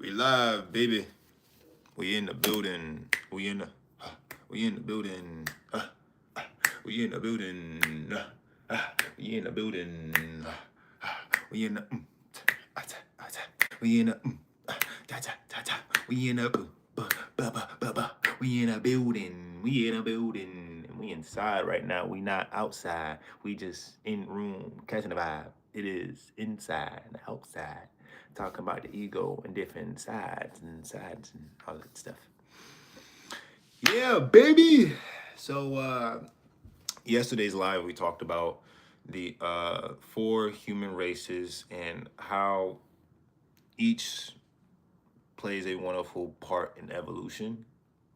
We live, baby. We in the building. We in the building. We in the building. We in the building. We in the we in the we in the we in a building. We in a building. We inside right now. We not outside. We just in room catching the vibe. It is inside and outside. Talking about the ego and different sides and all that stuff. Yeah, baby. So yesterday's live we talked about the four human races and how each plays a wonderful part in evolution,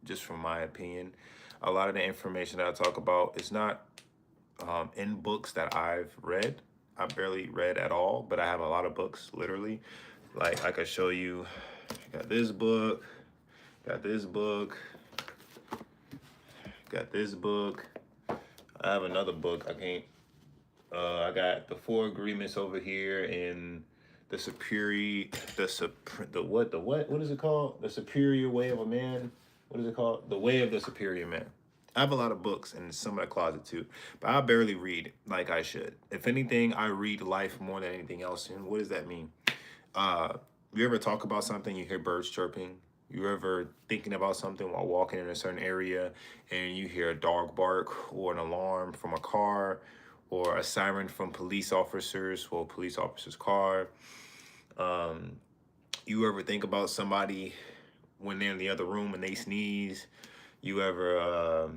just from my opinion. A lot of the information that I talk about is not in books that I've read. I barely read at all, but I have a lot of books, literally. Like I could show you, got this book, got this book, got this book. I have another book. I got the Four Agreements over here and the what is it called? The Superior Way of a Man. What is it called? The Way of the Superior Man. I have a lot of books in some of the closet too, but I barely read like I should. If anything, I read life more than anything else. And what does that mean? You ever talk about something, you hear birds chirping? You ever thinking about something while walking in a certain area and you hear a dog bark or an alarm from a car or a siren from police officers or a police officer's car? You ever think about somebody when they're in the other room and they sneeze? You ever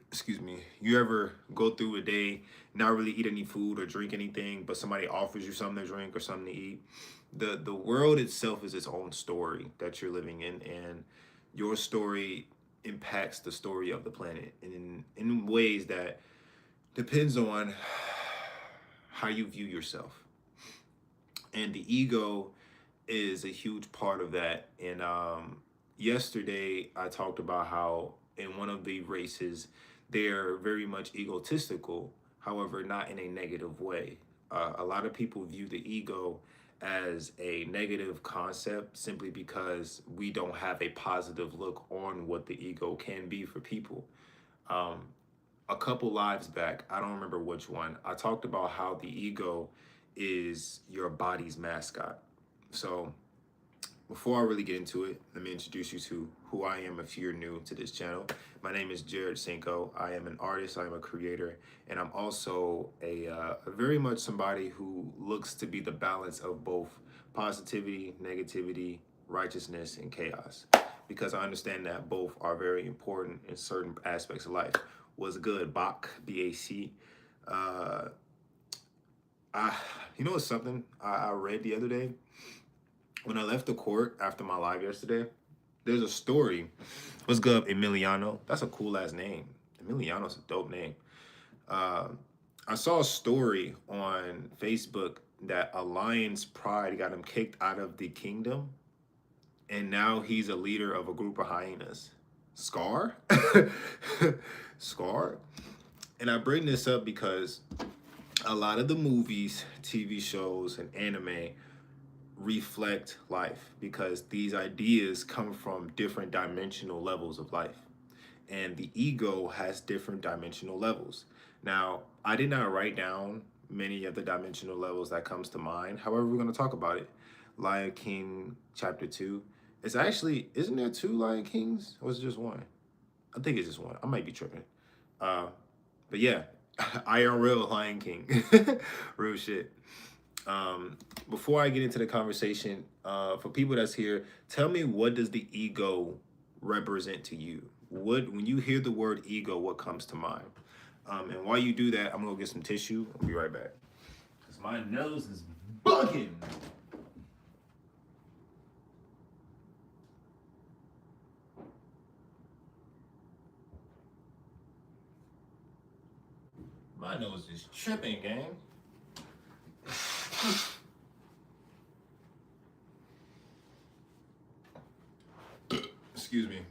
excuse me, you ever go through a day, not really eat any food or drink anything, but somebody offers you something to drink or something to eat? The world itself is its own story that you're living in, and your story impacts the story of the planet in ways that depends on how you view yourself. And the ego is a huge part of that. And yesterday I talked about how in one of the races they're very much egotistical, however not in a negative way. A lot of people view the ego as a negative concept simply because we don't have a positive look on what the ego can be for people. um, a couple lives back, I don't remember which one, I talked about how the ego is your body's mascot. So before I really get into it, let me introduce you to who I am if you're new to this channel. My name is Jared Cinco. I am an artist, I am a creator, and I'm also a very much somebody who looks to be the balance of both positivity, negativity, righteousness, and chaos. Because I understand that both are very important in certain aspects of life. What's good, Bach, B-A-C? Uh, you know what's something I read the other day? When I left the court after my live yesterday, there's a story. What's good, Emiliano? That's a cool ass name. Emiliano's a dope name. Uh, I saw a story on Facebook that a lion's pride got him kicked out of the kingdom, and now he's a leader of a group of hyenas. Scar? Scar? And I bring this up because a lot of the movies, TV shows, and anime reflect life because these ideas come from different dimensional levels of life, and the ego has different dimensional levels. Now, I did not write down many of the dimensional levels that comes to mind. However, we're going to talk about it. Lion King chapter 2. It's actually, isn't there two Lion Kings or is it just one? I think it's just one. I might be tripping. But yeah, Iron Real Lion King. Real shit. Before I get into the conversation, for people that's here, tell me, what does the ego represent to you? When you hear the word ego, what comes to mind? And while you do that, I'm gonna go get some tissue. I'll be right back. Cause my nose is bugging. My nose is tripping, gang. Excuse me.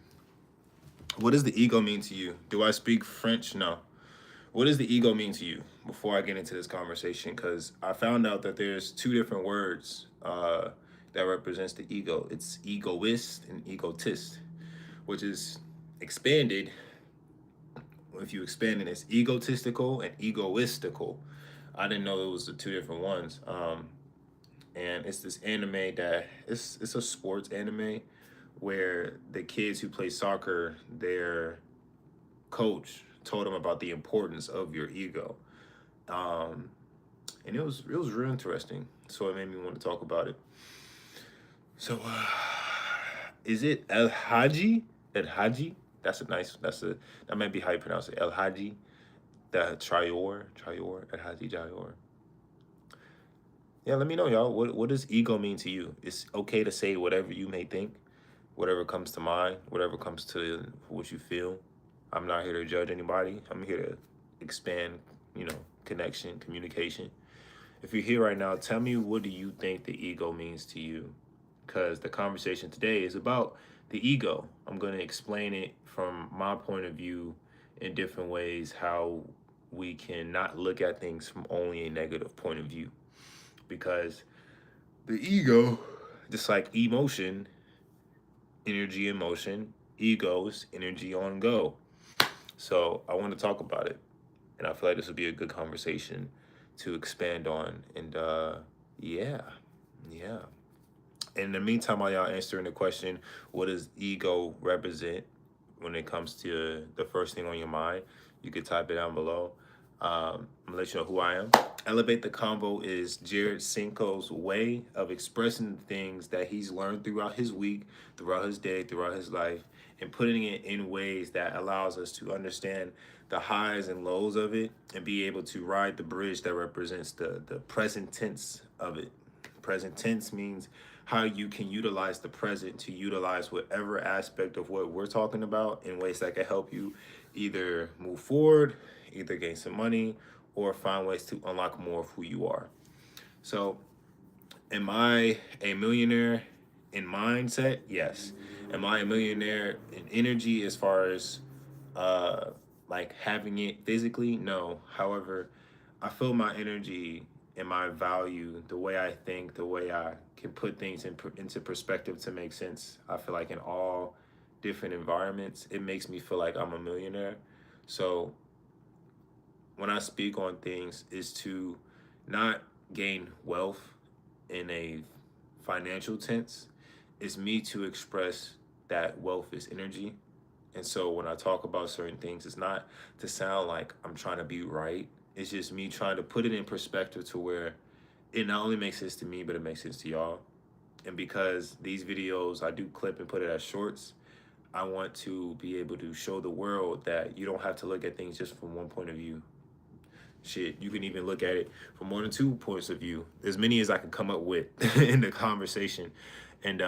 What does the ego mean to you? Do I speak French? No. What does the ego mean to you? Before I get into this conversation, because I found out that there's two different words that represents the ego. It's egoist and egotist, which is expanded. If you expand it, it's egotistical and egoistical. I didn't know it was the two different ones. And it's this anime that it's a sports anime where the kids who play soccer, their coach told them about the importance of your ego. Um, and it was real interesting. So it made me want to talk about it. So is it El Haji? El Haji? That might be how you pronounce it. El Haji. The Trior, El Haji Jayor. Yeah, let me know, y'all. What does ego mean to you? It's okay to say whatever you may think, whatever comes to mind, whatever comes to what you feel. I'm not here to judge anybody. I'm here to expand, connection, communication. If you're here right now, tell me, what do you think the ego means to you? Because the conversation today is about the ego. I'm going to explain it from my point of view in different ways, how we can not look at things from only a negative point of view. Because the ego, just like emotion, energy in motion, egos, energy on go. So I want to talk about it. And I feel like this would be a good conversation to expand on. And yeah. In the meantime, while y'all answering the question, what does ego represent when it comes to the first thing on your mind, you could type it down below. I'm gonna let you know who I am. Elevate the Convo is Jared Cinco's way of expressing things that he's learned throughout his week, throughout his day, throughout his life, and putting it in ways that allows us to understand the highs and lows of it and be able to ride the bridge that represents the present tense of it. Present tense means how you can utilize the present to utilize whatever aspect of what we're talking about in ways that can help you either move forward, either gain some money, or find ways to unlock more of who you are. So, am I a millionaire in mindset? Yes. Am I a millionaire in energy as far as like having it physically? No. However, I feel my energy and my value, the way I think, the way I can put things into perspective to make sense. I feel like in all different environments, it makes me feel like I'm a millionaire. So when I speak on things is to not gain wealth in a financial tense. It's me to express that wealth is energy. And so when I talk about certain things, it's not to sound like I'm trying to be right. It's just me trying to put it in perspective to where it not only makes sense to me, but it makes sense to y'all. And because these videos, I do clip and put it as shorts, I want to be able to show the world that you don't have to look at things just from one point of view. Shit, you can even look at it from more than 2 points of view, as many as I can come up with in the conversation. And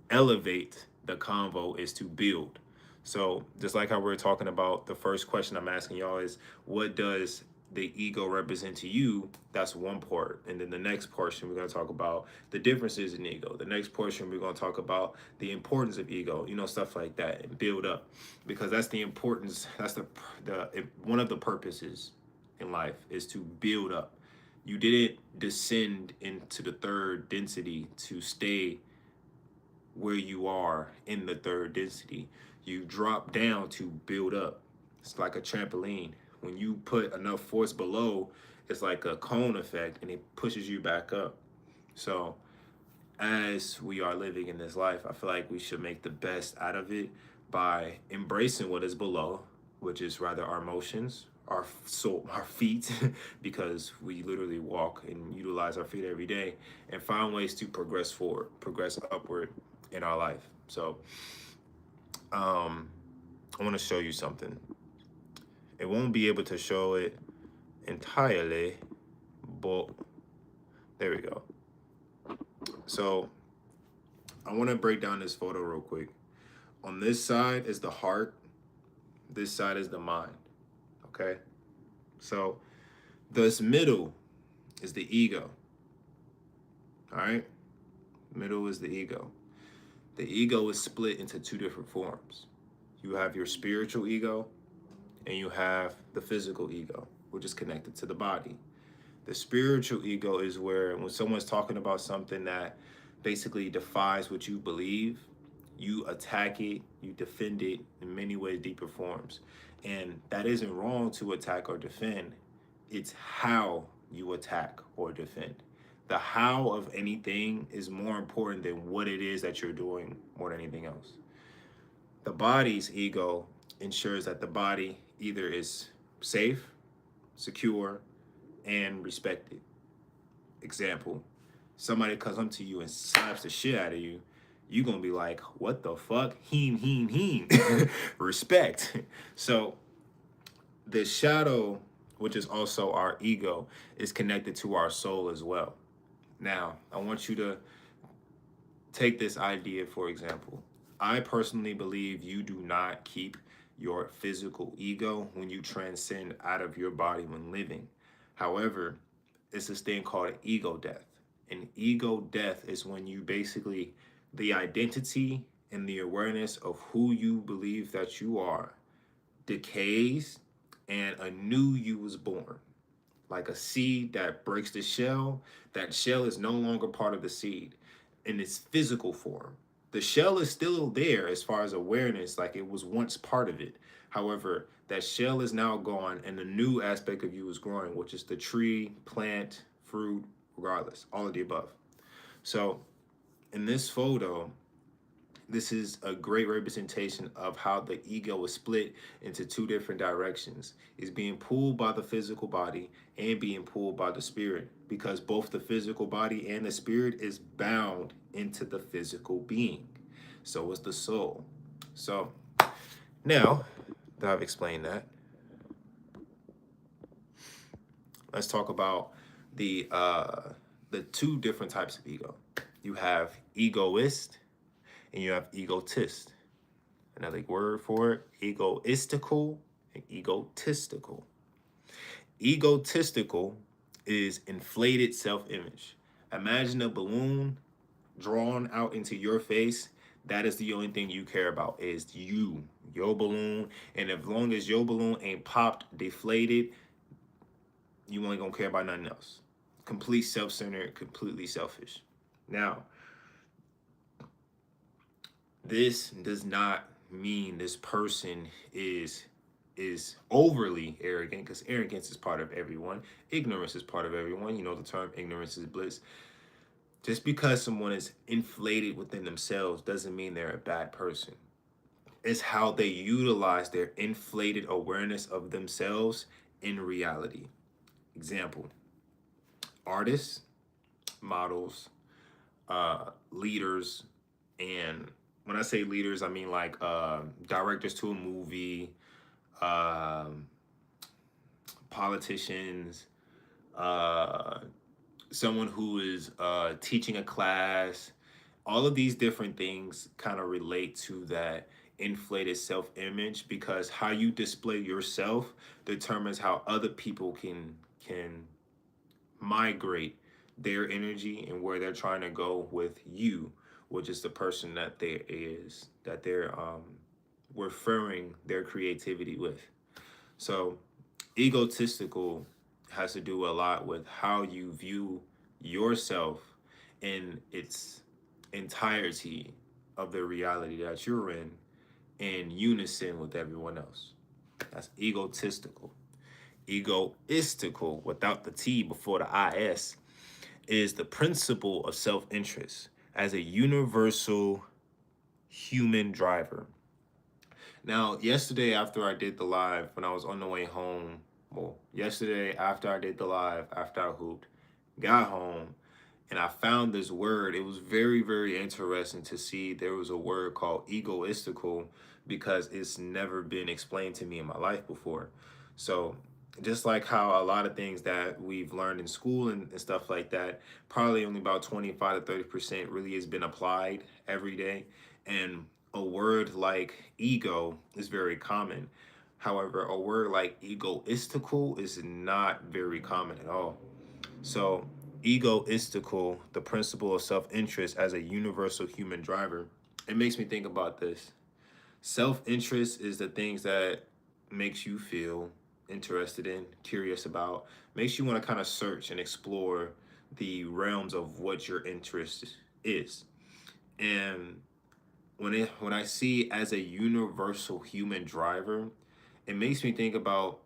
elevate the convo is to build. So just like how we're talking about, the first question I'm asking y'all is, what does the ego represent to you? That's one part. And then the next portion, we're going to talk about the differences in ego. The next portion, we're going to talk about the importance of ego, stuff like that, and build up. Because that's the importance, that's the one of the purposes in life is to build up. You didn't descend into the third density to stay where you are in the third density. You drop down to build up. It's like a trampoline. When you put enough force below, it's like a cone effect and it pushes you back up. So as we are living in this life, I feel like we should make the best out of it by embracing what is below, which is rather our emotions, our soul, our feet, because we literally walk and utilize our feet every day, and find ways to progress forward, progress upward in our life. So I want to show you something. It won't be able to show it entirely, but there we go. So I want to break down this photo real quick. On this side is the heart. This side is the mind. Okay? So this middle is the ego. All right? Middle is the ego. The ego is split into two different forms. You have your spiritual ego and you have the physical ego. which is connected to the body. The spiritual ego is where when someone's talking about something that basically defies what you believe, you attack it, you defend it in many ways, deeper forms. And that isn't wrong to attack or defend. It's how you attack or defend. The how of anything is more important than what it is that you're doing more than anything else. The body's ego ensures that the body either is safe, secure, and respected. Example, somebody comes up to you and slaps the shit out of you, you gonna be like, what the fuck? Heen. Respect. So the shadow, which is also our ego, is connected to our soul as well. Now, I want you to take this idea, for example. I personally believe you do not keep your physical ego when you transcend out of your body when living. However, it's this thing called an ego death. An ego death is when you basically, the identity and the awareness of who you believe that you are decays and a new you is born. Like a seed that breaks the shell, that shell is no longer part of the seed in its physical form. The shell is still there as far as awareness, like it was once part of it. However, that shell is now gone and the new aspect of you is growing, which is the tree, plant, fruit, regardless, all of the above. So in this photo, this is a great representation of how the ego is split into two different directions. It's being pulled by the physical body and being pulled by the spirit, because both the physical body and the spirit is bound into the physical being. So is the soul. So now that I've explained that, let's talk about the two different types of ego. You have egoist and you have egotist. Another word for it, egoistical and egotistical. Egotistical is inflated self-image. Imagine a balloon drawn out into your face. That is the only thing you care about is you, your balloon. And as long as your balloon ain't popped, deflated, you ain't gonna care about nothing else. Complete self-centered, completely selfish. Now, this does not mean this person is overly arrogant, because arrogance is part of everyone. Ignorance is part of everyone. You know the term ignorance is bliss. Just because someone is inflated within themselves doesn't mean they're a bad person. It's how they utilize their inflated awareness of themselves in reality. Example, artists, models, leaders, and when I say leaders, I mean like directors to a movie, politicians, someone who is teaching a class. All of these different things kind of relate to that inflated self-image, because how you display yourself determines how other people can migrate their energy and where they're trying to go with you, which is the person that they're referring their creativity with. So egotistical has to do a lot with how you view yourself in its entirety of the reality that you're in unison with everyone else. That's egotistical. Egoistical, without the T before the IS, is the principle of self-interest as a universal human driver. Now, yesterday after I did the live, when I was on the way home, yesterday after I did the live, after I hooped, got home, and I found this word. It was very, very interesting to see there was a word called egoistical, because it's never been explained to me in my life before. So just like how a lot of things that we've learned in school and stuff like that, probably only about 25 to 30% really has been applied every day. And a word like ego is very common. However, a word like egoistical is not very common at all. So egoistical, the principle of self-interest as a universal human driver, it makes me think about this. Self-interest is the things that makes you feel interested in, curious about, makes you want to kind of search and explore the realms of what your interest is. And when I see as a universal human driver, it makes me think about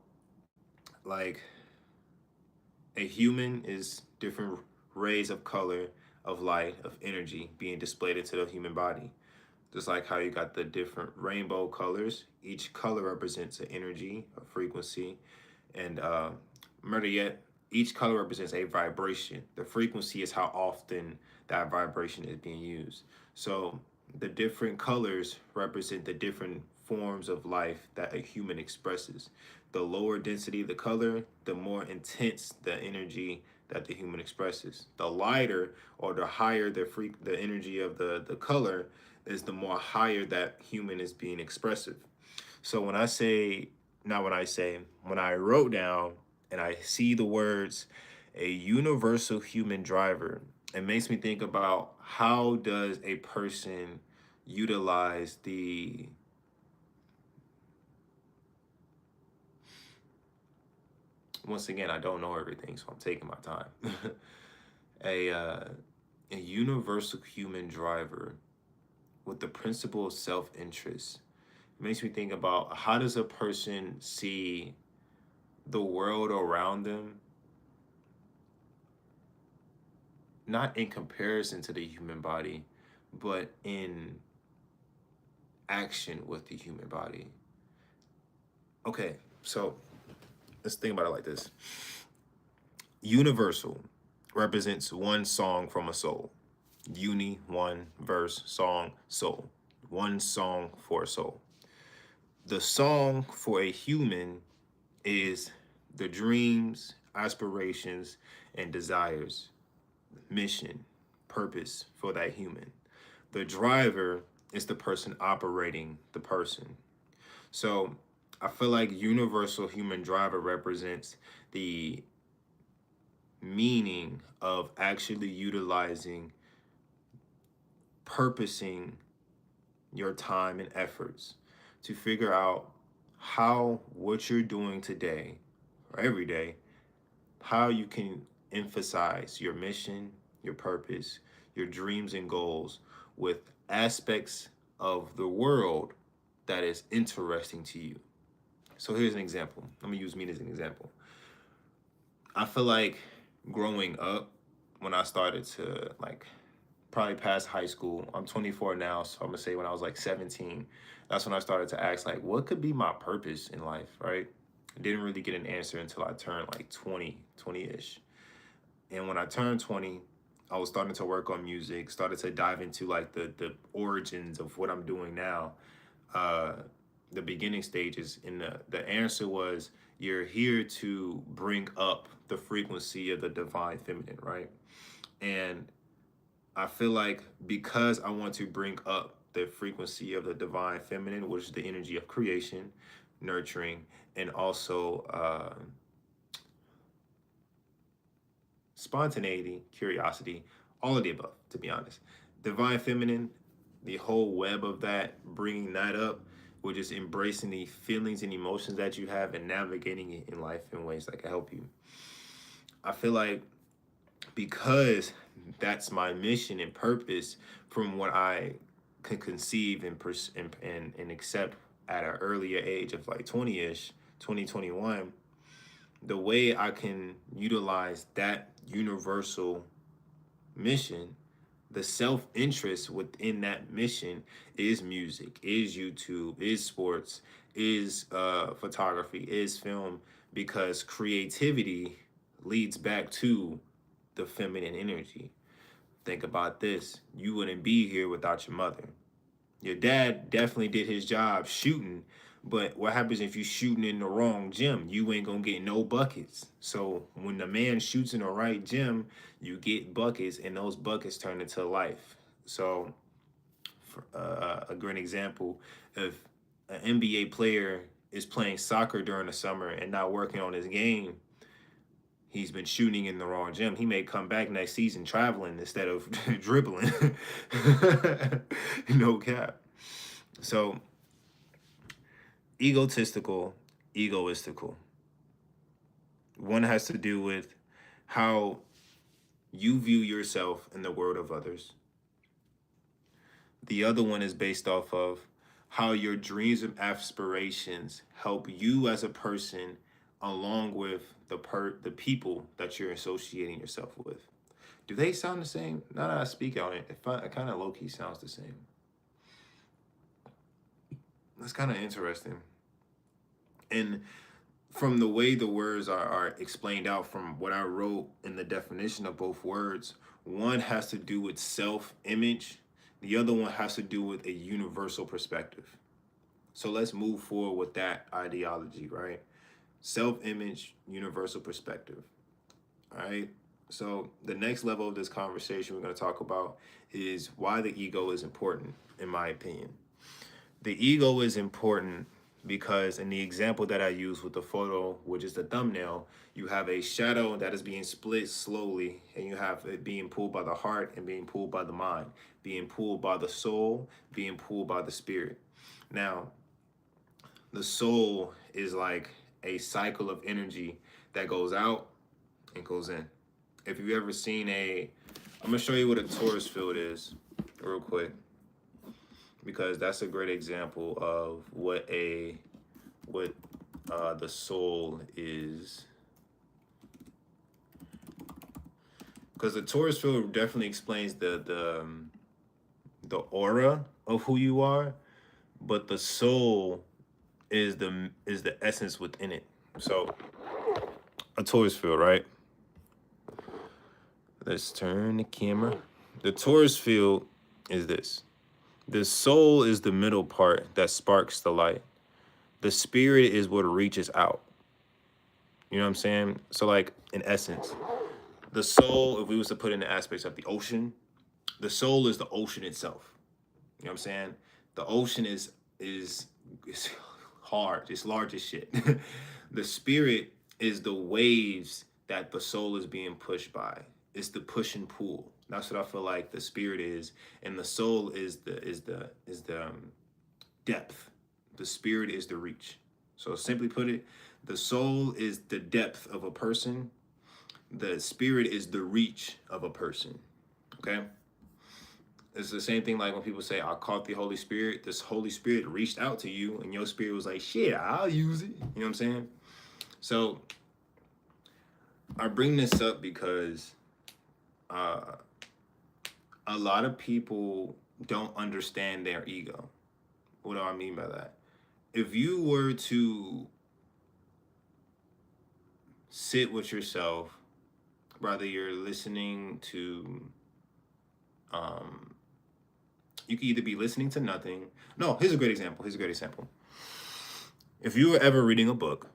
like a human is different rays of color, of light, of energy being displayed into the human body. Just like how you got the different rainbow colors, each color represents an energy, a frequency, and murder yet, each color represents a vibration. The frequency is how often that vibration is being used. So the different colors represent the different forms of life that a human expresses. The lower density the color, the more intense the energy that the human expresses. The lighter or the higher the energy of the color is, the more higher that human is being expressive. So when I wrote down and I see the words a universal human driver, it makes me think about how does a person utilize the once again, I don't know everything, so I'm taking my time. a a universal human driver with the principle of self-interest. It makes me think about how does a person see the world around them, not in comparison to the human body, but in action with the human body. Okay, so let's think about it like this. Universal represents one song from a soul. Uni, one, verse, song, soul. One song for a soul. The song for a human is the dreams, aspirations, and desires, mission, purpose for that human. The driver is the person operating the person. So I feel like universal human driver represents the meaning of actually utilizing, purposing your time and efforts to figure out how what you're doing today or every day, how you can emphasize your mission, your purpose, your dreams and goals with aspects of the world that is interesting to you. So here's an example. Let me use me as an example. I feel like growing up, when I started to like probably past high school, I'm 24 now, so I'm gonna say when I was like 17, that's when I started to ask like, what could be my purpose in life, right? I didn't really get an answer until I turned like 20-ish. And when I turned 20, I was starting to work on music, started to dive into like the origins of what I'm doing now, uh, the beginning stages. And the answer was, you're here to bring up the frequency of the divine feminine, right? And I feel like because I want to bring up the frequency of the divine feminine, which is the energy of creation, nurturing, and also spontaneity, curiosity, all of the above, to be honest. Divine feminine, the whole web of that, bringing that up, we're just embracing the feelings and emotions that you have and navigating it in life in ways that can help you. I feel like because that's my mission and purpose from what I can conceive and accept at an earlier age of like 20-ish, 2021, the way I can utilize that universal mission, the self-interest within that mission is music, is YouTube, is sports, is photography, is film, because creativity leads back to the feminine energy. Think about this. You wouldn't be here without your mother. Your dad definitely did his job shooting, but what happens if you shooting in the wrong gym? You ain't gonna get no buckets. So when the man shoots in the right gym, you get buckets, and those buckets turn into life. So for, a great example, if an NBA player is playing soccer during the summer and not working on his game, he's been shooting in the wrong gym. He may come back next season traveling instead of dribbling. No cap. So egotistical, egoistical. One has to do with how you view yourself in the world of others. The other one is based off of how your dreams and aspirations help you as a person along with the people that you're associating yourself with. Do they sound the same? Now that I speak on it, it kind of low key sounds the same. That's kind of interesting. And from the way the words are explained out from what I wrote in the definition of both words, one has to do with self image, the other one has to do with a universal perspective. So let's move forward with that ideology, right? Self image, universal perspective. All right. So the next level of this conversation we're going to talk about is why the ego is important, in my opinion. The ego is important because in the example that I use with the photo, which is the thumbnail, you have a shadow that is being split slowly, and you have it being pulled by the heart and being pulled by the mind, being pulled by the soul, being pulled by the spirit. Now, the soul is like a cycle of energy that goes out and goes in. If you've ever seen I'm gonna show you what a torus field is real quick, because that's a great example of what the soul is. Because the torus field definitely explains the aura of who you are, but the soul is the essence within it. So a torus field, right? Let's turn the camera. The torus field is this. The soul is the middle part that sparks the light. The spirit is what reaches out. You know what I'm saying? So like in essence, the soul, if we was to put in the aspects of the ocean, the soul is the ocean itself. You know what I'm saying? The ocean is hard. It's large as shit. The spirit is the waves that the soul is being pushed by. It's the push and pull. That's what I feel like the spirit is, and the soul is the depth. The spirit is the reach. So simply put it, the soul is the depth of a person. The spirit is the reach of a person. Okay? It's the same thing like when people say, I caught the Holy Spirit. This Holy Spirit reached out to you, and your spirit was like, shit, I'll use it. You know what I'm saying? So I bring this up because a lot of people don't understand their ego. What do I mean by that? If you were to sit with yourself, whether you're listening to, you could either be listening to nothing. No, here's a great example. If you were ever reading a book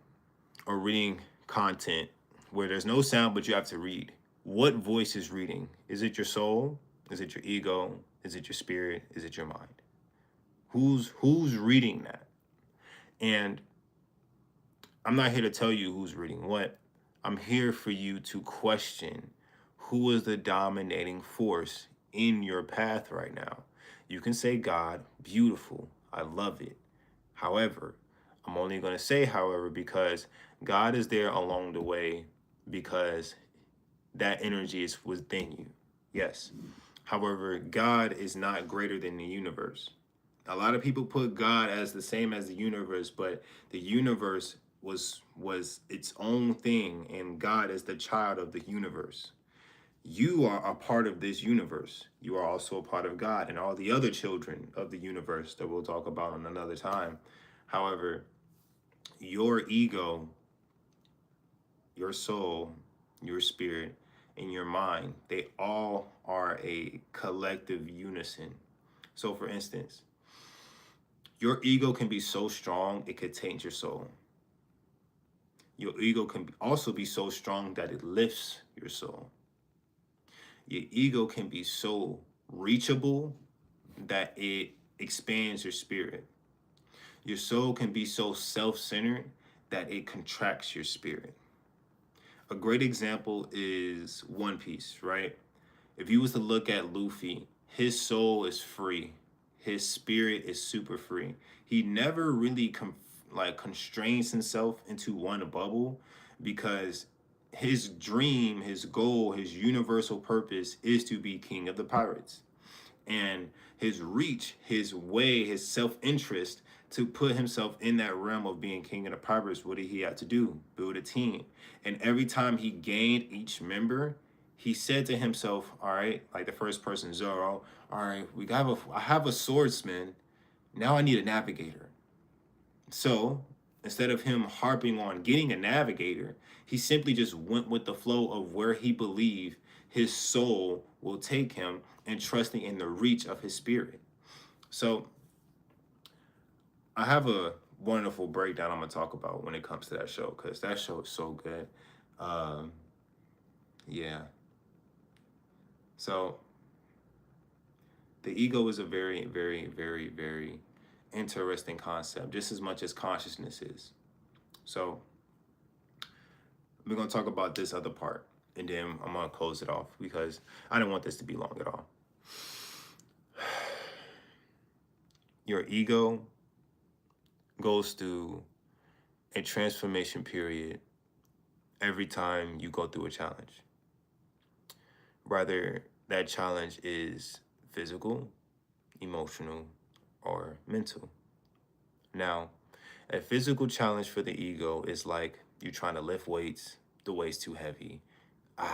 or reading content where there's no sound but you have to read, what voice is reading? Is it your soul? Is it your ego? Is it your spirit? Is it your mind? Who's reading that? And I'm not here to tell you who's reading what. I'm here for you to question who is the dominating force in your path right now. You can say God, beautiful, I love it. However, I'm only going to say however because God is there along the way because that energy is within you. Yes. However, God is not greater than the universe. A lot of people put God as the same as the universe, but the universe was its own thing, and God is the child of the universe. You are a part of this universe. You are also a part of God and all the other children of the universe that we'll talk about in another time. However, your ego, your soul, your spirit, and your mind, they all are a collective unison. So for instance, your ego can be so strong it could taint your soul. Your ego can also be so strong that it lifts your soul. Your ego can be so reachable that it expands your spirit. Your soul can be so self-centered that it contracts your spirit. A great example is One Piece, right? If you was to look at Luffy, his soul is free. His spirit is super free. He never really constrains himself into one bubble because his dream, his goal, his universal purpose is to be king of the pirates. And his reach, his way, his self-interest to put himself in that realm of being king of the pirates, what did he have to do? Build a team. And every time he gained each member, he said to himself, all right, like the first person, Zoro, all right, I have a swordsman. Now I need a navigator. So instead of him harping on getting a navigator, he simply just went with the flow of where he believed his soul will take him and trusting in the reach of his spirit. So I have a wonderful breakdown I'm gonna talk about when it comes to that show, because that show is so good. Um, yeah. So the ego is a very, very, very, very interesting concept, just as much as consciousness is. So we're gonna talk about this other part, and then I'm gonna close it off because I don't want this to be long at all. Your ego goes through a transformation period every time you go through a challenge. Whether that challenge is physical, emotional, or mental. Now, a physical challenge for the ego is like you trying to lift weights, the weight's too heavy. You know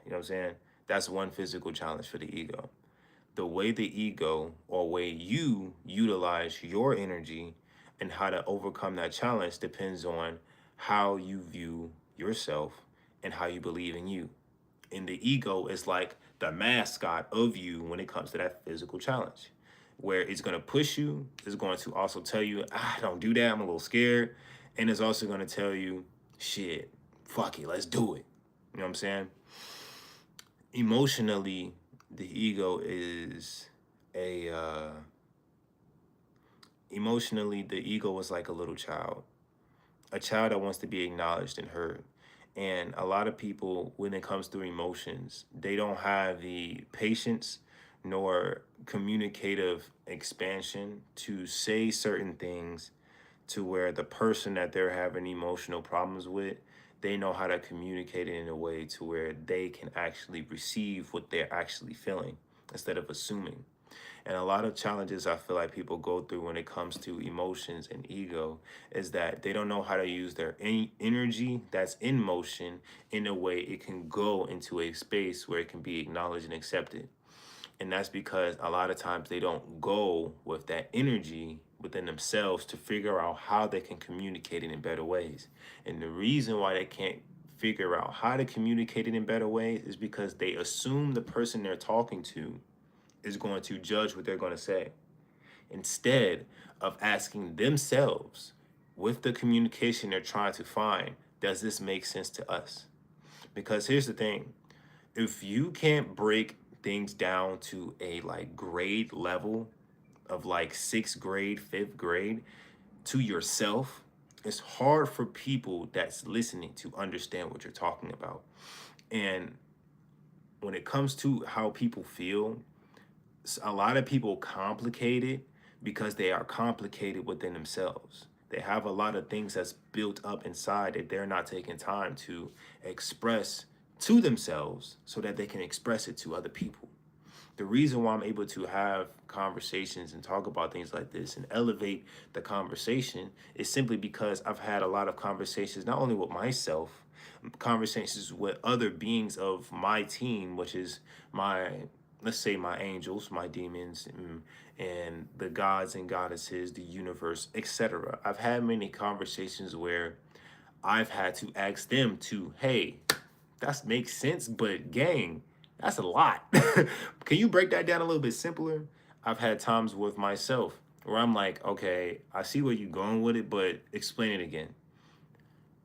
what I'm saying? That's one physical challenge for the ego. The way the ego or way you utilize your energy and how to overcome that challenge depends on how you view yourself and how you believe in you. And the ego is like the mascot of you when it comes to that physical challenge, where it's going to push you. It's going to also tell you, don't do that. I'm a little scared. And it's also going to tell you, shit, fuck it, let's do it. You know what I'm saying? Emotionally, the ego is emotionally, the ego is like a little child, a child that wants to be acknowledged and heard. And a lot of people, when it comes to emotions, they don't have the patience nor communicative expansion to say certain things to where the person that they're having emotional problems with, they know how to communicate it in a way to where they can actually receive what they're actually feeling instead of assuming. And a lot of challenges I feel like people go through when it comes to emotions and ego is that they don't know how to use their energy that's in motion in a way it can go into a space where it can be acknowledged and accepted. And that's because a lot of times they don't go with that energy within themselves to figure out how they can communicate it in better ways. And the reason why they can't figure out how to communicate it in better ways is because they assume the person they're talking to is going to judge what they're going to say instead of asking themselves with the communication they're trying to find, does this make sense to us? Because here's the thing, if you can't break things down to a like grade level of like 6th grade, 5th grade to yourself, it's hard for people that's listening to understand what you're talking about. And when it comes to how people feel, a lot of people complicate it because they are complicated within themselves. They have a lot of things that's built up inside that they're not taking time to express to themselves so that they can express it to other people. The reason why I'm able to have conversations and talk about things like this and elevate the conversation is simply because I've had a lot of conversations, not only with myself, conversations with other beings of my team, which is my, let's say, my angels, my demons, and the gods and goddesses, the universe, etc. I've had many conversations where I've had to ask them to, hey, that makes sense, but gang, that's a lot. Can you break that down a little bit simpler? I've had times with myself where I'm like, okay, I see where you're going with it, but explain it again.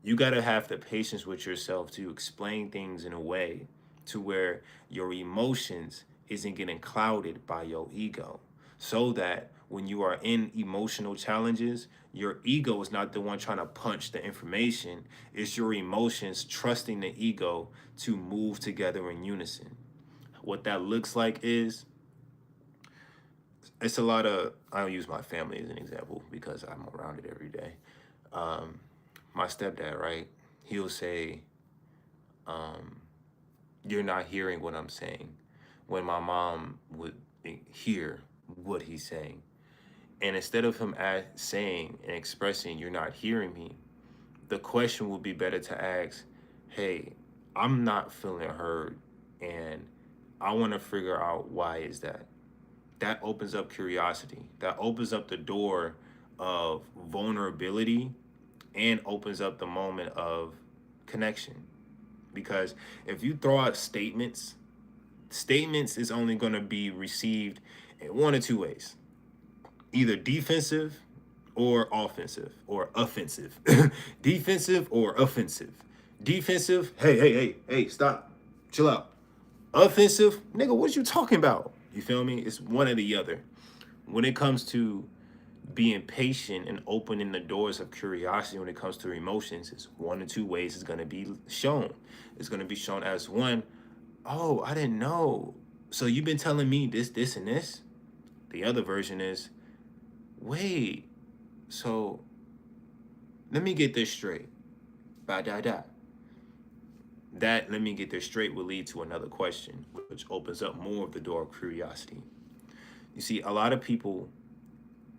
You got to have the patience with yourself to explain things in a way to where your emotions isn't getting clouded by your ego, so that when you are in emotional challenges, your ego is not the one trying to punch the information. It's your emotions trusting the ego to move together in unison. What that looks like is, it's a lot of, I'll use my family as an example because I'm around it every day. My stepdad, right? He'll say, um, you're not hearing what I'm saying. When my mom would hear what he's saying. And instead of him saying and expressing, you're not hearing me, the question would be better to ask, hey, I'm not feeling heard. And I want to figure out why is that. That opens up curiosity. That opens up the door of vulnerability and opens up the moment of connection. Because if you throw out statements is only going to be received in one or two ways, either defensive or offensive or offensive. Defensive or offensive. Defensive, hey, stop, chill out. Offensive, nigga, what you talking about? You feel me? It's one or the other. When it comes to being patient and opening the doors of curiosity when it comes to emotions, it's one or two ways it's going to be shown. It's going to be shown as one, oh, I didn't know. So you've been telling me this, and this? The other version is, wait, so let me get this straight. Ba da da. That let me get this straight will lead to another question, which opens up more of the door of curiosity. You see, a lot of people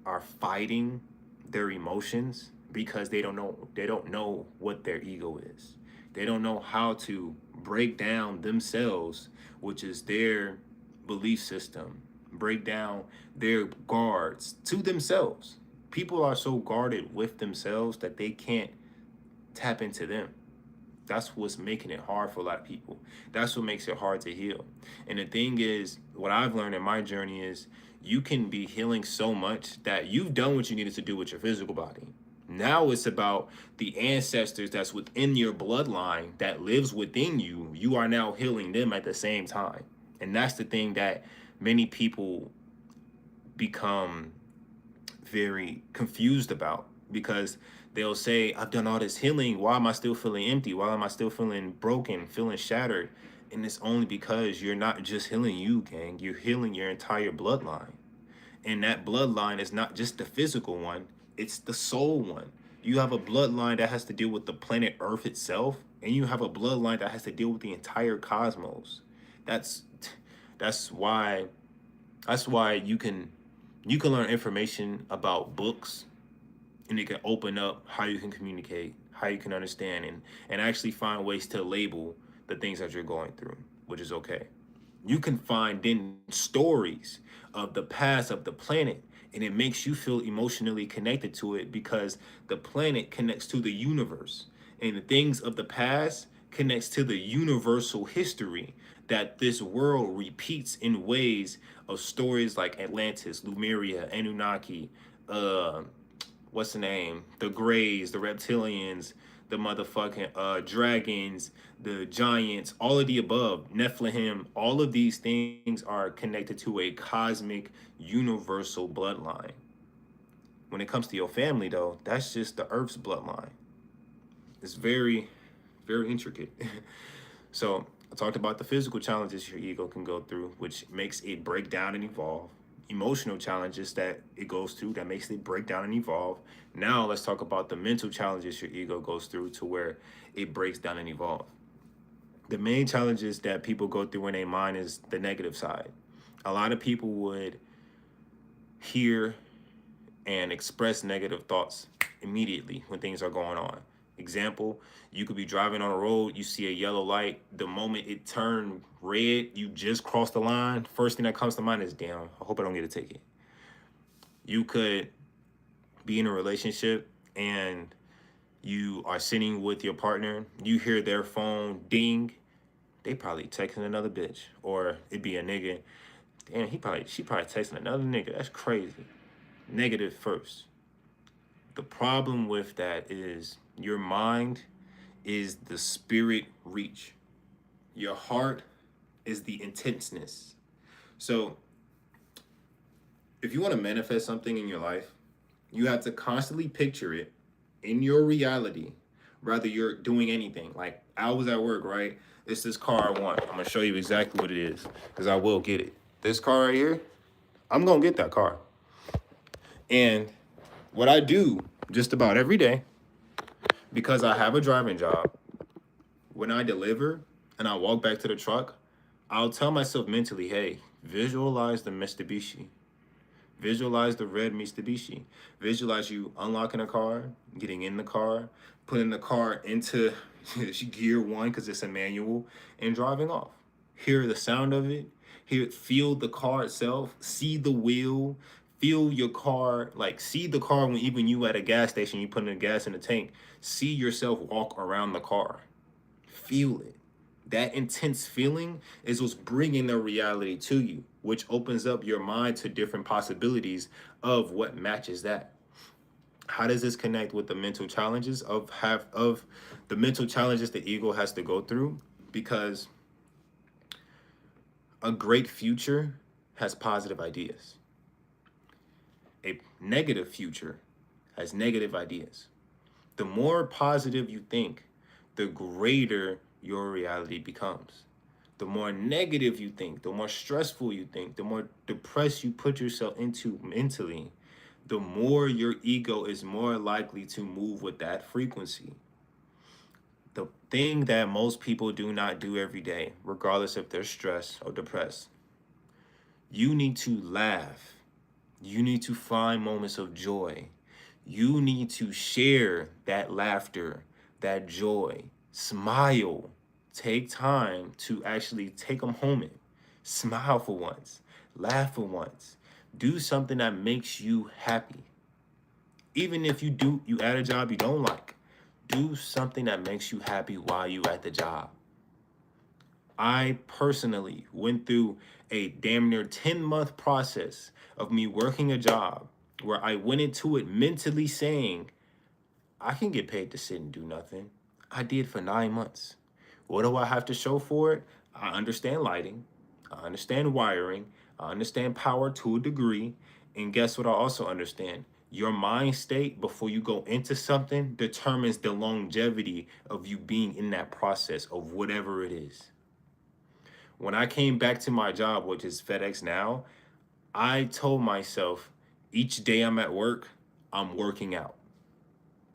are fighting their emotions because they don't know what their ego is. They don't know how to break down themselves, which is their belief system, break down their guards to themselves. People are so guarded with themselves that they can't tap into them. That's what's making it hard for a lot of people. That's what makes it hard to heal. And the thing is, what I've learned in my journey is you can be healing so much that you've done what you needed to do with your physical body. Now it's about the ancestors that's within your bloodline that lives within you. You are now healing them at the same time. And that's the thing that many people become very confused about, because they'll say, I've done all this healing. Why am I still feeling empty? Why am I still feeling broken, feeling shattered? And it's only because you're not just healing you, gang. You're healing your entire bloodline. And that bloodline is not just the physical one, it's the soul one. You have a bloodline that has to deal with the planet Earth itself, and you have a bloodline that has to deal with the entire cosmos. That's that's why you can learn information about books, and it can open up how you can communicate, how you can understand, and actually find ways to label the things that you're going through, which is okay. You can find then stories of the past of the planet, and it makes you feel emotionally connected to it because the planet connects to the universe, and the things of the past connects to the universal history that this world repeats in ways of stories like Atlantis, Lemuria, Anunnaki, uh what's the name? The Greys, the reptilians, the motherfucking dragons, the giants, all of the above, Nephilim, all of these things are connected to a cosmic universal bloodline. When it comes to your family though, that's just the Earth's bloodline. It's very, very intricate. So I talked about the physical challenges your ego can go through, which makes it break down and evolve. Emotional challenges that it goes through that makes it break down and evolve. Now let's talk about the mental challenges your ego goes through to where it breaks down and evolve. The main challenges that people go through in their mind is the negative side. A lot of people would hear and express negative thoughts immediately when things are going on. Example, you could be driving on a road, you see a yellow light. The moment it turned red, you just crossed the line. First thing that comes to mind is, damn, I hope I don't get a ticket. You could be in a relationship and you are sitting with your partner, you hear their phone ding, they probably texting another bitch. Or it'd be a nigga, damn, she probably texting another nigga. That's crazy. Negative first. The problem with that is your mind is the spirit reach. Your heart is the intenseness. So if you want to manifest something in your life, you have to constantly picture it in your reality, rather you're doing anything. Like I was at work, right? It's this car I want. I'm gonna show you exactly what it is, because I will get it. This car right here, I'm gonna get that car. And what I do just about every day, because I have a driving job, when I deliver and I walk back to the truck, I'll tell myself mentally, hey, visualize the Mitsubishi. Visualize the red Mitsubishi. Visualize you unlocking a car, getting in the car, putting the car into gear one because it's a manual, and driving off. Hear the sound of it. Feel the car itself. See the wheel. Feel your car. Like see the car when even you at a gas station, you putting the gas in the tank. See yourself walk around the car. Feel it. That intense feeling is what's bringing the reality to you, which opens up your mind to different possibilities of what matches that. How does this connect with the mental challenges of the mental challenges the ego has to go through? Because a great future has positive ideas. A negative future has negative ideas. The more positive you think, the greater your reality becomes. The more negative you think, the more stressful you think, the more depressed you put yourself into mentally, the more your ego is more likely to move with that frequency. The thing that most people do not do every day, regardless if they're stressed or depressed, you need to laugh. You need to find moments of joy. You need to share that laughter, that joy. Smile. Take time to actually take a moment. Smile for once. Laugh for once. Do something that makes you happy. Even if you at a job you don't like, do something that makes you happy while you at the job. I personally went through a damn near 10-month process of me working a job where I went into it mentally saying, I can get paid to sit and do nothing. I did for 9 months. What do I have to show for it? I understand lighting. I understand wiring. I understand power to a degree. And guess what I also understand? Your mind state before you go into something determines the longevity of you being in that process of whatever it is. When I came back to my job, which is FedEx now, I told myself each day I'm at work, I'm working out.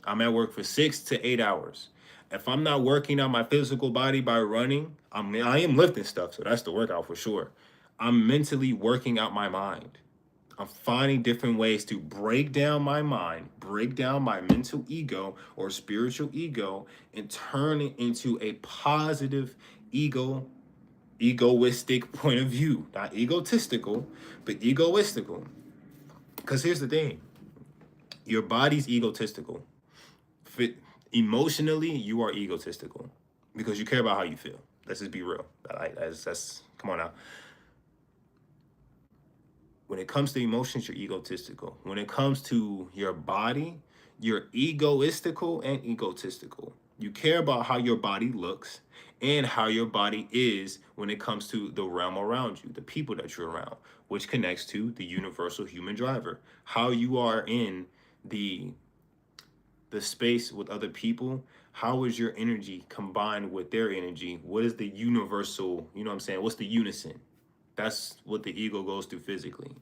I'm at work for 6 to 8 hours. If I'm not working on my physical body by running, I am lifting stuff, so that's the workout for sure. I'm mentally working out my mind. I'm finding different ways to break down my mind, break down my mental ego or spiritual ego, and turn it into a positive egoistic point of view. Not egotistical, but egoistical. Because here's the thing. Your body's egotistical. Emotionally, you are egotistical because you care about how you feel. Let's just be real. That's come on now. When it comes to emotions, you're egotistical. When it comes to your body, you're egoistical and egotistical. You care about how your body looks and how your body is when it comes to the realm around you, the people that you're around, which connects to the universal human driver. How you are in the space with other people, how is your energy combined with their energy? What is the universal, you know what I'm saying? What's the unison? That's what the ego goes through physically.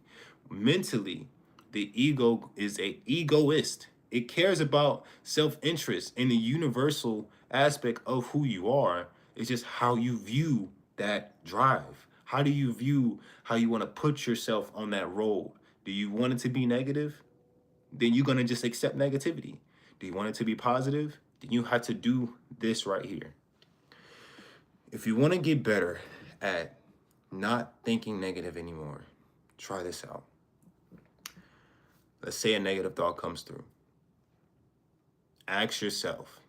Mentally, the ego is a egoist. It cares about self-interest and the universal aspect of who you are. It's just how you view that drive. How do you view how you want to put yourself on that road? Do you want it to be negative? Then you're going to just accept negativity. Do you want it to be positive? Then you have to do this right here. If you want to get better at not thinking negative anymore, try this out. Let's say a negative thought comes through. Ask yourself,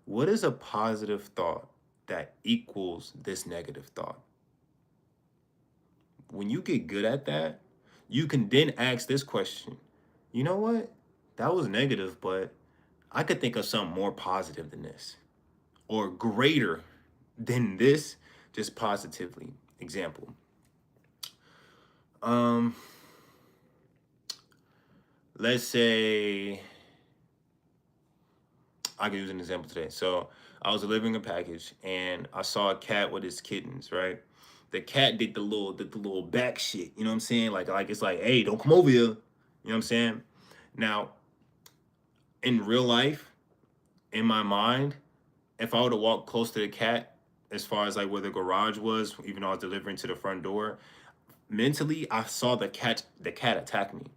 what is a positive thought that equals this negative thought? When you get good at that, you can then ask this question. You know what? That was negative, but I could think of something more positive than this or greater than this, just positively. Example. Let's say I can use an example today. So I was delivering a package and I saw a cat with his kittens, right? The cat did the little back shit, you know what I'm saying? Like it's like, hey, don't come over here. You know what I'm saying? Now, in real life, in my mind, if I were to walk close to the cat, as far as like where the garage was, even though I was delivering to the front door, mentally I saw the cat attack me.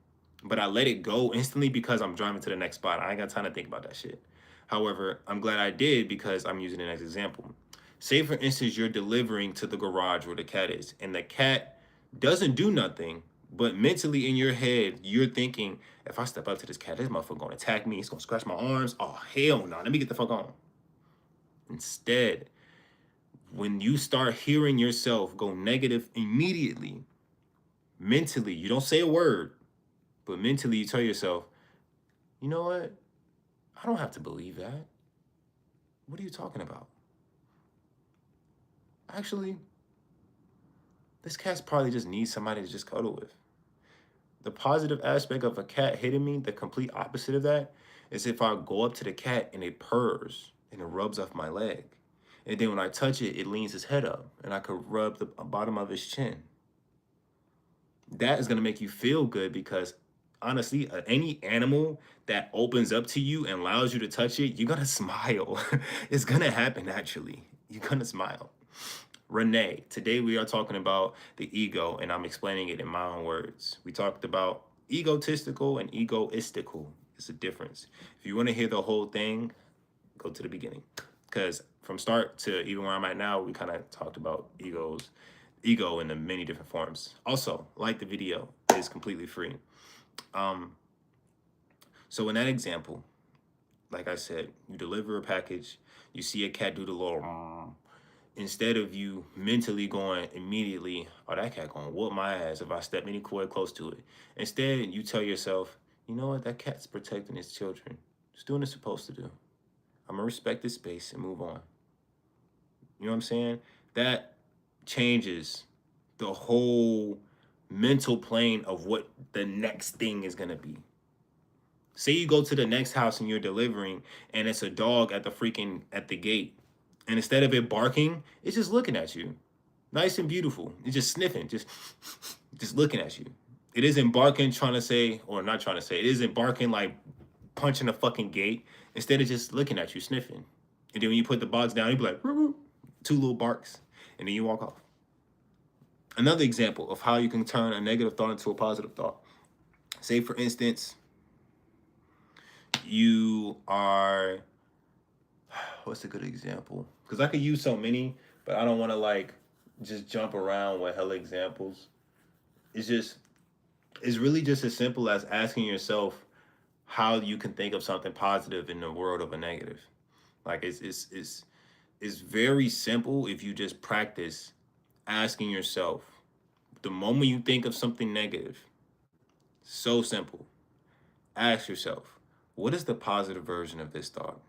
But I let it go instantly because I'm driving to the next spot. I ain't got time to think about that shit. However, I'm glad I did because I'm using it as an example. Say for instance you're delivering to the garage where the cat is, and the cat doesn't do nothing, but mentally in your head, you're thinking, if I step up to this cat, this motherfucker gonna attack me, it's gonna scratch my arms. Oh hell no, let me get the fuck on. Instead, when you start hearing yourself go negative immediately, mentally, you don't say a word, but mentally you tell yourself, you know what? I don't have to believe that. What are you talking about? Actually, this cat's probably just needs somebody to just cuddle with. The positive aspect of a cat hitting me, the complete opposite of that, is if I go up to the cat and it purrs and it rubs off my leg. And then when I touch it, it leans his head up and I could rub the bottom of his chin. That is going to make you feel good because honestly, any animal that opens up to you and allows you to touch it, you're going to smile. It's going to happen naturally. You're going to smile. Renee, today we are talking about the ego, and I'm explaining it in my own words. We talked about egotistical and egoistical. It's a difference. If you want to hear the whole thing, go to the beginning. Because from start to even where I'm at now, we kind of talked about ego in the many different forms. Also, like the video, it's completely free. So in that example, like I said, you deliver a package, you see a cat do the little instead of you mentally going immediately, oh, that cat gonna whoop my ass if I step any close to it. Instead, you tell yourself, you know what, that cat's protecting its children. It's doing what it's supposed to do. I'm gonna respect this space and move on. You know what I'm saying? That changes the whole mental plane of what the next thing is gonna be. Say you go to the next house and you're delivering and it's a dog at the gate. And instead of it barking, it's just looking at you. Nice and beautiful. It's just sniffing, just looking at you. It isn't barking trying to say, or not trying to say, it isn't barking like punching a fucking gate. Instead of just looking at you, sniffing. And then when you put the box down, you be like, "Woo-woo," 2 little barks, and then you walk off. Another example of how you can turn a negative thought into a positive thought. Say, for instance, you are, what's a good example? Because I could use so many, but I don't want to like just jump around with hella examples. It's really just as simple as asking yourself how you can think of something positive in the world of a negative. Like it's very simple if you just practice asking yourself the moment you think of something negative. So simple. Ask yourself, what is the positive version of this thought?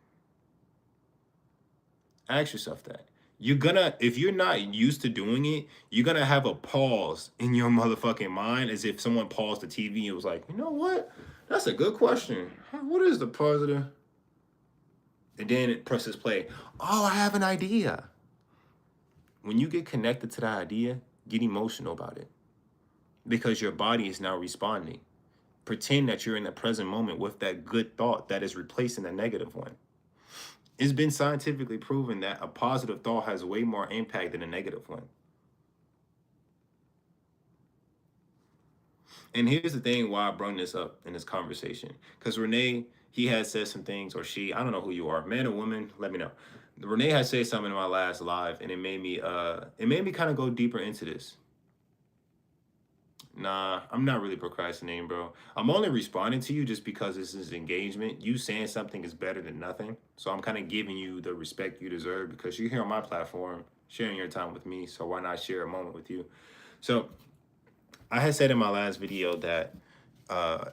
Ask yourself that. You're gonna, if you're not used to doing it, you're gonna have a pause in your motherfucking mind as if someone paused the TV and was like, you know what? That's a good question. What is the positive? And then it presses play. Oh, I have an idea. When you get connected to that idea, get emotional about it because your body is now responding. Pretend that you're in the present moment with that good thought that is replacing the negative one. It's been scientifically proven that a positive thought has way more impact than a negative one. And here's the thing why I brought this up in this conversation. Because Renee, he had said some things, or she, I don't know who you are, man or woman, let me know. Renee had said something in my last live, and it made me kind of go deeper into this. Nah, I'm not really procrastinating, bro. I'm only responding to you just because this is engagement. You saying something is better than nothing. So I'm kind of giving you the respect you deserve because you're here on my platform, sharing your time with me. So why not share a moment with you? So I had said in my last video that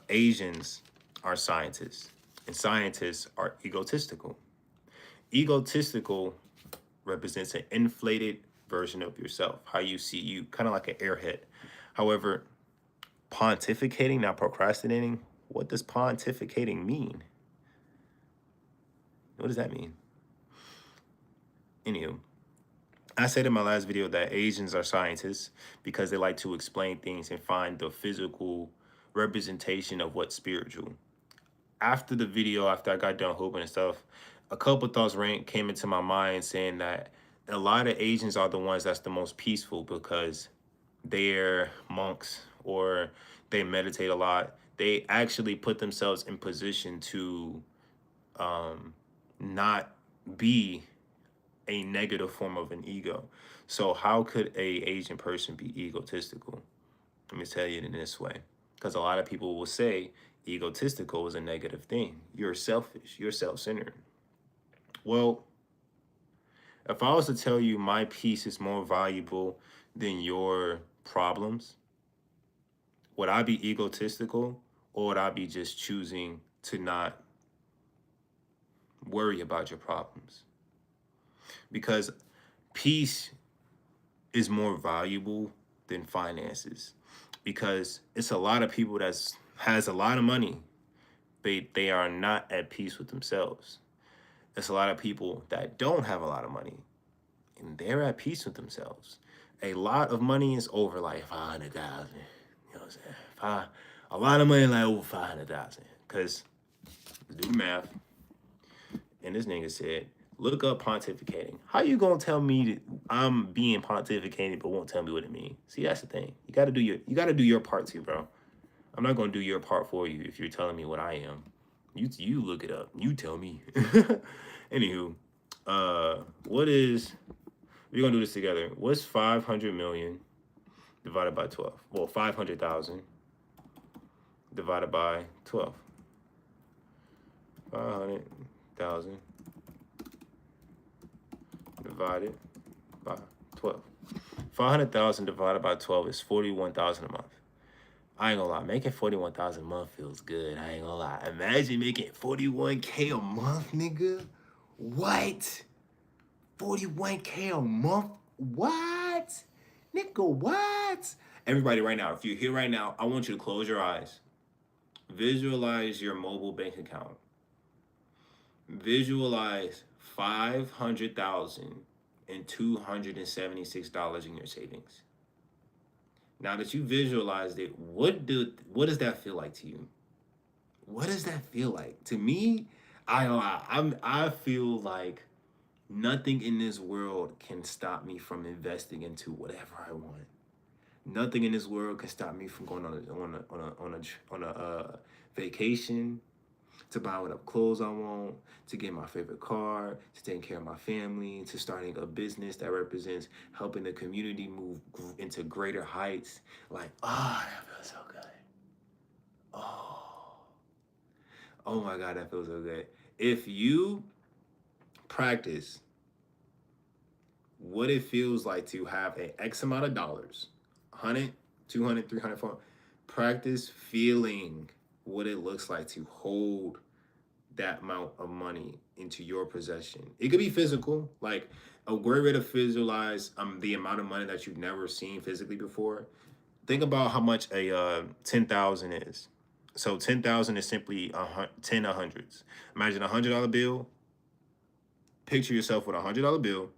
Asians are scientists and scientists are egotistical. Egotistical represents an inflated version of yourself, how you see you, kind of like an airhead. However, pontificating, not procrastinating, what does pontificating mean? What does that mean? Anywho, I said in my last video that Asians are scientists because they like to explain things and find the physical representation of what's spiritual. After the video, after I got done hooping and stuff, a couple thoughts came into my mind saying that a lot of Asians are the ones that's the most peaceful because they're monks or they meditate a lot. They actually put themselves in position to not be a negative form of an ego. So how could a Asian person be egotistical? Let me tell you in this way. Because a lot of people will say egotistical is a negative thing. You're selfish, you're self-centered. Well, if I was to tell you my peace is more valuable than your problems, would I be egotistical or would I be just choosing to not worry about your problems? Because peace is more valuable than finances because it's a lot of people that's has a lot of money. They are not at peace with themselves. There's a lot of people that don't have a lot of money and they're at peace with themselves. A lot of money is over like 500,000. You know what I'm saying? A lot of money like over 500,000. Cause do the math. And this nigga said, look up pontificating. How you gonna tell me that I'm being pontificated but won't tell me what it means? See, that's the thing. You gotta do your part too, bro. I'm not gonna do your part for you if you're telling me what I am. You look it up. You tell me. Anywho, we're gonna do this together. What's 500 million divided by 12? Well, 500,000 divided by 12. 500,000 divided by 12. 500,000 divided by 12 is 41,000 a month. I ain't gonna lie, making 41,000 a month feels good. I ain't gonna lie. Imagine making 41K a month, nigga. What? 41K a month? What? Nigga, what? Everybody right now, if you're here right now, I want you to close your eyes. Visualize your mobile bank account. Visualize $500,276 in your savings. Now that you visualized it, what does that feel like to you? What does that feel like? To me, I feel like nothing in this world can stop me from investing into whatever I want. Nothing in this world can stop me from going on a vacation, to buy whatever clothes I want, to get my favorite car, to taking care of my family, to starting a business that represents helping the community move into greater heights. Like, oh, that feels so good. Oh my God, that feels so good. If you practice what it feels like to have an X amount of dollars, 100, 200, 300, 400, practice feeling what it looks like to hold that amount of money into your possession. It could be physical, like a great way to visualize the amount of money that you've never seen physically before. Think about how much a 10,000 is. So 10,000 is simply 10 hundreds. Imagine $100 bill. Picture yourself with $100 bill.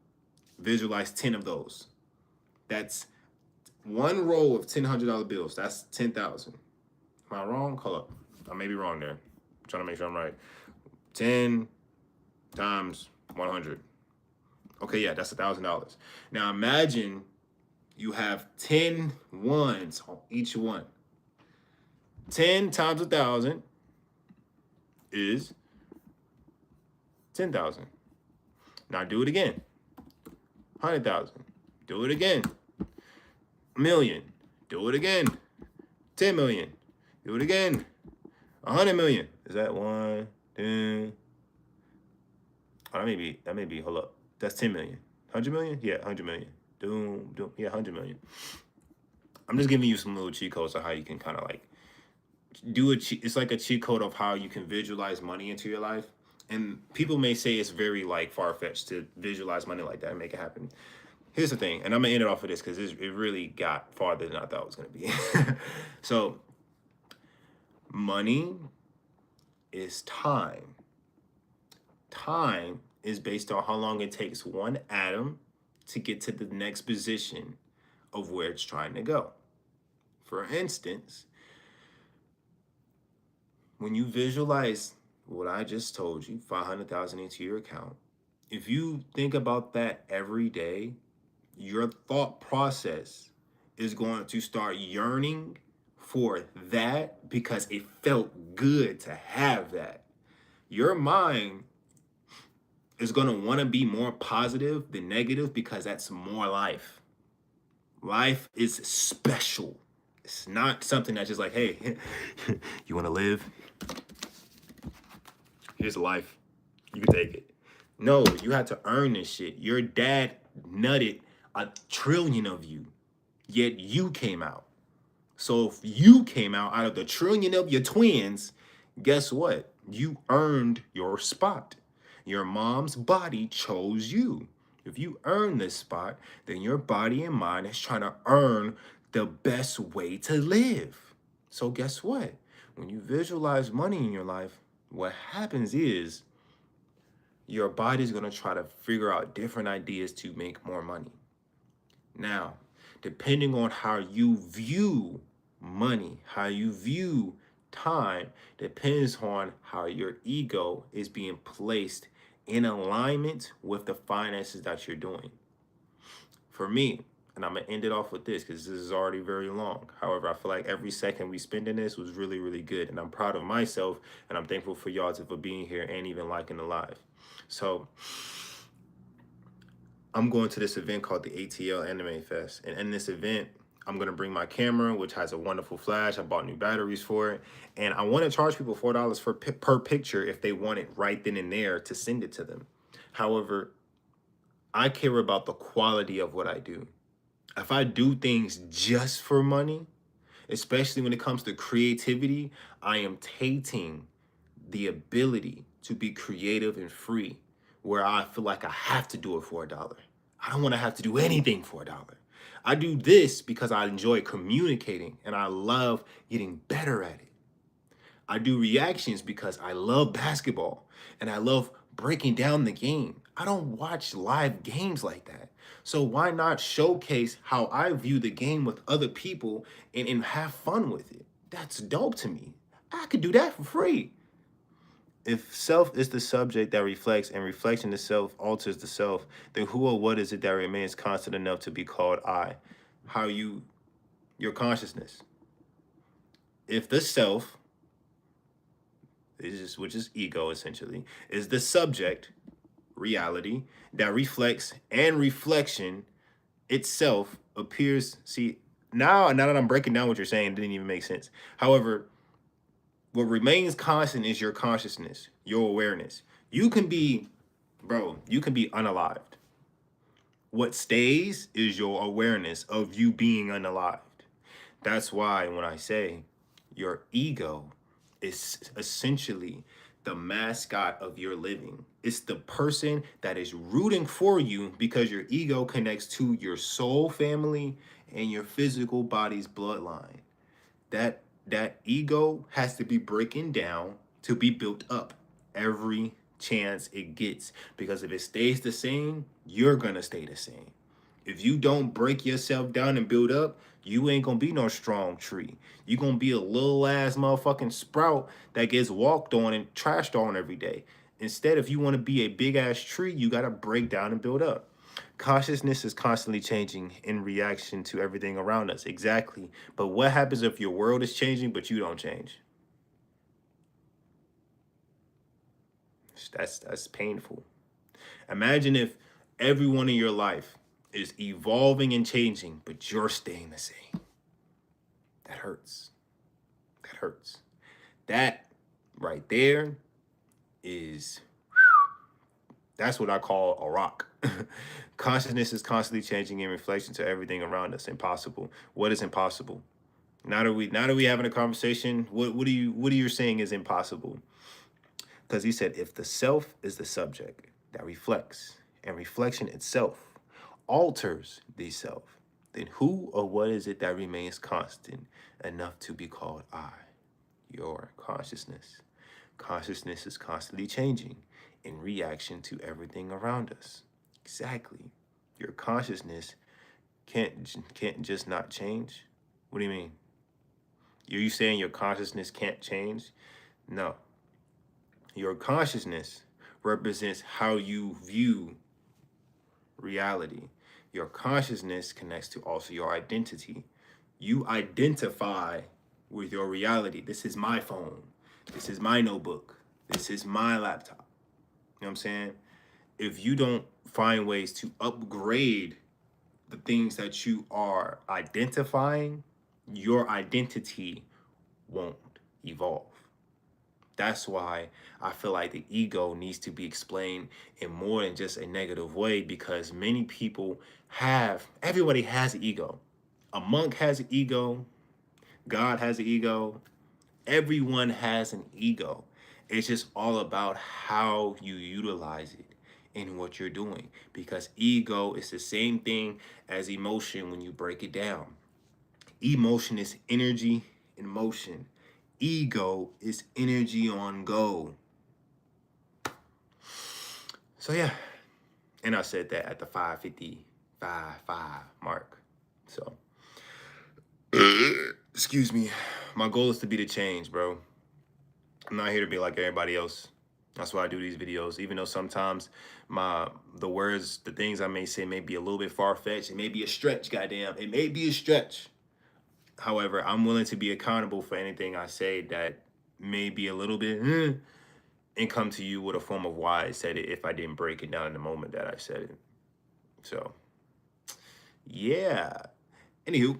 Visualize 10 of those. That's one row of $100 bills. That's 10,000. Am I wrong? Hold up. I may be wrong there. I'm trying to make sure I'm right. 10 times 100. Okay, yeah, that's $1,000. Now imagine you have 10 ones on each one. 10 times 1,000 is 10,000. Now do it again. 100,000. Do it again. A million. Do it again. 10 million. Do it again. 100 million. Is that one? Two? Oh, that may be, hold up. That's 10 million. 100 million? Yeah, 100 million. Doom. Yeah, 100 million. I'm just giving you some little cheat codes of how you can kind of like it's like a cheat code of how you can visualize money into your life. And people may say it's very like far-fetched to visualize money like that and make it happen. Here's the thing, and I'm gonna end it off with this because it really got farther than I thought it was gonna be. So money is time. Time is based on how long it takes one atom to get to the next position of where it's trying to go. For instance, when you visualize what I just told you, 500,000 into your account. If you think about that every day, your thought process is going to start yearning for that because it felt good to have that. Your mind is going to want to be more positive than negative because that's more life. Life is special. It's not something that's just like, hey, you want to live? Here's life. You can take it. No, you had to earn this shit. Your dad nutted a trillion of you, yet you came out. So if you came out of the trillion of your twins, guess what? You earned your spot. Your mom's body chose you. If you earn this spot, then your body and mind is trying to earn the best way to live. So guess what? When you visualize money in your life, what happens is your body's going to try to figure out different ideas to make more money. Now, depending on how you view money, how you view time, depends on how your ego is being placed in alignment with the finances that you're doing. For me, and I'm gonna end it off with this because this is already very long. However, I feel like every second we spend in this was really, really good. And I'm proud of myself and I'm thankful for y'all for being here and even liking the live. So I'm going to this event called the ATL Anime Fest. And in this event, I'm going to bring my camera, which has a wonderful flash. I bought new batteries for it. And I want to charge people $4 per picture if they want it right then and there to send it to them. However, I care about the quality of what I do. If I do things just for money, especially when it comes to creativity, I am taking the ability to be creative and free where I feel like I have to do it for $1. I don't want to have to do anything for $1. I do this because I enjoy communicating and I love getting better at it. I do reactions because I love basketball and I love breaking down the game. I don't watch live games like that. So why not showcase how I view the game with other people and have fun with it? That's dope to me. I could do that for free. If self is the subject that reflects and reflection itself alters the self, then who or what is it that remains constant enough to be called I? How your consciousness. If the self which is ego essentially, is the subject, reality, that reflects and reflection itself appears. See, now that I'm breaking down what you're saying, it didn't even make sense. However, what remains constant is your consciousness, your awareness. You can be, you can be unalived. What stays is your awareness of you being unalived. That's why when I say your ego is essentially the mascot of your living. It's the person that is rooting for you because your ego connects to your soul family and your physical body's bloodline. That ego has to be breaking down to be built up every chance it gets, because if it stays the same, you're gonna stay the same. If you don't break yourself down and build up, you ain't gonna be no strong tree. You gonna be a little ass motherfucking sprout that gets walked on and trashed on every day. Instead, if you want to be a big ass tree, you gotta break down and build up. Consciousness is constantly changing in reaction to everything around us. Exactly. But what happens if your world is changing, but you don't change? That's painful. Imagine if everyone in your life is evolving and changing, but you're staying the same. That hurts. That hurts. That right there is, that's what I call a rock. Consciousness is constantly changing in reflection to everything around us. Impossible. What is impossible? Now that we having a conversation, what are you saying is impossible? Because he said if the self is the subject that reflects, and reflection itself alters the self, then who or what is it that remains constant enough to be called I? Your consciousness. Consciousness is constantly changing in reaction to everything around us. Exactly. Your consciousness can't just not change. What do you mean? Are you saying your consciousness can't change? No. Your consciousness represents how you view reality. Your consciousness connects to also your identity. You identify with your reality. This is my phone. This is my notebook. This is my laptop. You know what I'm saying? If you don't find ways to upgrade the things that you are identifying, your identity won't evolve. That's why I feel like the ego needs to be explained in more than just a negative way, because many people everybody has an ego. A monk has an ego. God has an ego. Everyone has an ego. It's just all about how you utilize it in what you're doing, because ego is the same thing as emotion when you break it down. Emotion is energy in motion. Ego is energy on go. So yeah, and I said that at the 5:55 mark. So excuse me. My goal is to be the change, bro. I'm not here to be like everybody else. That's why I do these videos. Even though sometimes the things I may say may be a little bit far-fetched. It may be a stretch, goddamn. It may be a stretch. However, I'm willing to be accountable for anything I say that may be a little bit and come to you with a form of why I said it if I didn't break it down in the moment that I said it. So, yeah. Anywho,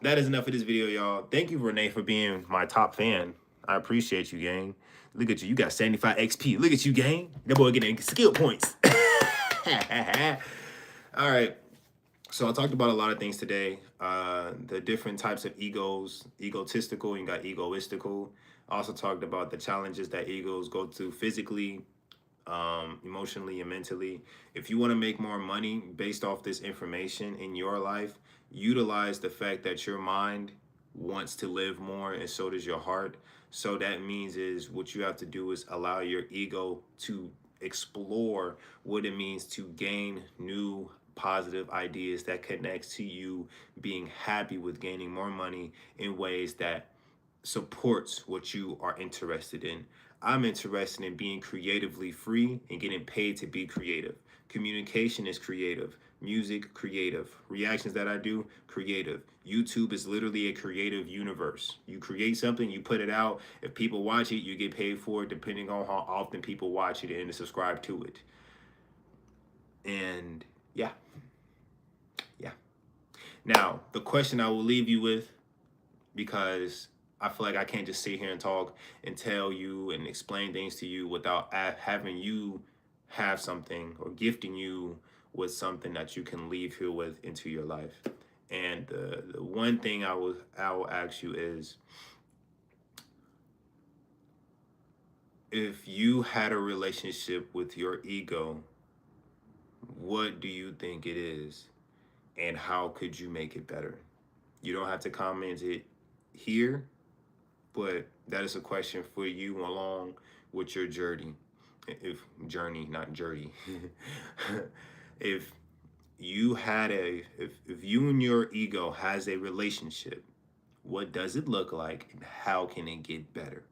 that is enough of this video, y'all. Thank you, Renee, for being my top fan. I appreciate you, gang. Look at you. You got 75 XP. Look at you, gang. That boy getting skill points. All right. So I talked about a lot of things today. The different types of egos, egotistical, you got egoistical. I also talked about the challenges that egos go through physically, emotionally, and mentally. If you want to make more money based off this information in your life, utilize the fact that your mind wants to live more and so does your heart. So that means is what you have to do is allow your ego to explore what it means to gain new positive ideas that connects to you being happy with gaining more money in ways that supports what you are interested in. I'm interested in being creatively free and getting paid to be creative. Communication is creative. Music, creative. Reactions that I do, creative. YouTube is literally a creative universe. You create something, you put it out. If people watch it, you get paid for it depending on how often people watch it and subscribe to it. And yeah. Now, the question I will leave you with, because I feel like I can't just sit here and talk and tell you and explain things to you without having you have something or gifting you with something that you can leave here with into your life. And the one thing I will ask you is, if you had a relationship with your ego, what do you think it is? And how could you make it better? You don't have to comment it here, but that is a question for you along with your journey. If journey, not journey. If you had if you and your ego has a relationship, what does it look like and how can it get better?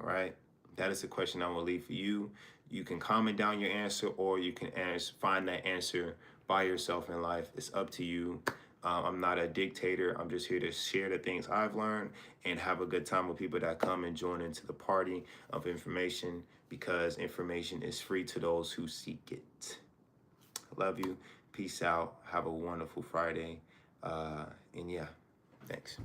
All right. That is a question I will leave for you. You can comment down your answer, or you can find that answer by yourself in life. It's up to you. I'm not a dictator. I'm just here to share the things I've learned and have a good time with people that come and join into the party of information, because information is free to those who seek it. Love you. Peace out. Have a wonderful Friday. And yeah, thanks.